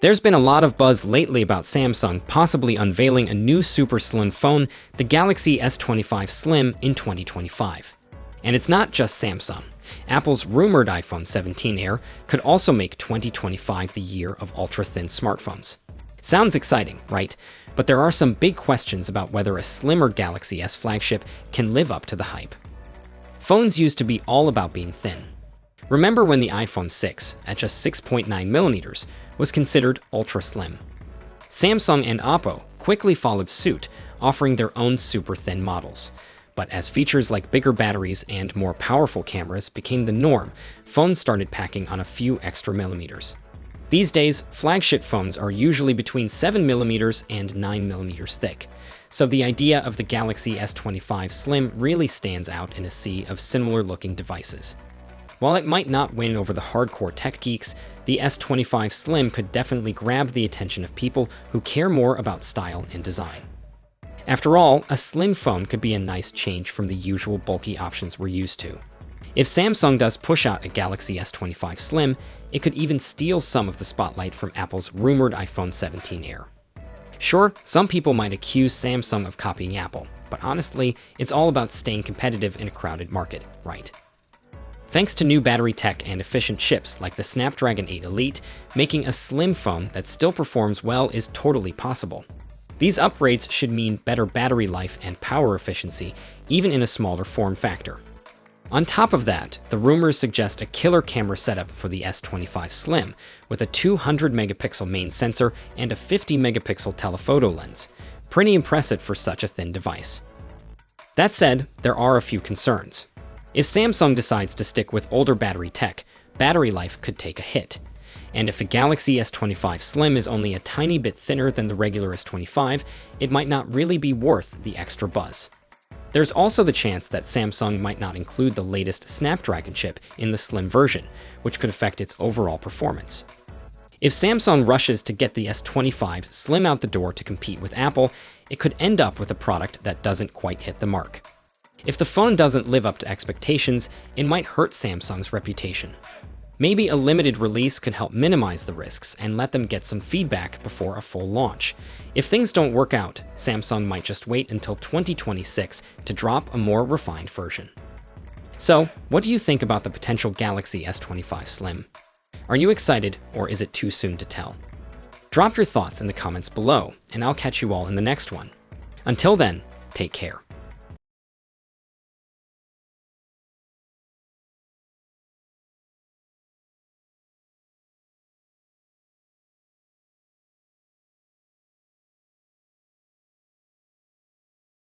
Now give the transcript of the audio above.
There's been a lot of buzz lately about Samsung possibly unveiling a new super slim phone, the Galaxy S25 Slim, in 2025. And it's not just Samsung. Apple's rumored iPhone 17 Air could also make 2025 the year of ultra-thin smartphones. Sounds exciting, right? But there are some big questions about whether a slimmer Galaxy S flagship can live up to the hype. Phones used to be all about being thin. Remember when the iPhone 6, at just 6.9mm, was considered ultra-slim? Samsung and Oppo quickly followed suit, offering their own super-thin models. But as features like bigger batteries and more powerful cameras became the norm, phones started packing on a few extra millimeters. These days, flagship phones are usually between 7mm and 9mm thick, so the idea of the Galaxy S25 Slim really stands out in a sea of similar-looking devices. While it might not win over the hardcore tech geeks, the S25 Slim could definitely grab the attention of people who care more about style and design. After all, a slim phone could be a nice change from the usual bulky options we're used to. If Samsung does push out a Galaxy S25 Slim, it could even steal some of the spotlight from Apple's rumored iPhone 17 Air. Sure, some people might accuse Samsung of copying Apple, but honestly, it's all about staying competitive in a crowded market, right? Thanks to new battery tech and efficient chips like the Snapdragon 8 Elite, making a slim phone that still performs well is totally possible. These upgrades should mean better battery life and power efficiency, even in a smaller form factor. On top of that, the rumors suggest a killer camera setup for the S25 Slim, with a 200-megapixel main sensor and a 50-megapixel telephoto lens. Pretty impressive for such a thin device. That said, there are a few concerns. If Samsung decides to stick with older battery tech, battery life could take a hit. And if the Galaxy S25 Slim is only a tiny bit thinner than the regular S25, it might not really be worth the extra buzz. There's also the chance that Samsung might not include the latest Snapdragon chip in the Slim version, which could affect its overall performance. If Samsung rushes to get the S25 Slim out the door to compete with Apple, it could end up with a product that doesn't quite hit the mark. If the phone doesn't live up to expectations, it might hurt Samsung's reputation. Maybe a limited release could help minimize the risks and let them get some feedback before a full launch. If things don't work out, Samsung might just wait until 2026 to drop a more refined version. So, what do you think about the potential Galaxy S25 Slim? Are you excited, or is it too soon to tell? Drop your thoughts in the comments below, and I'll catch you all in the next one. Until then, take care.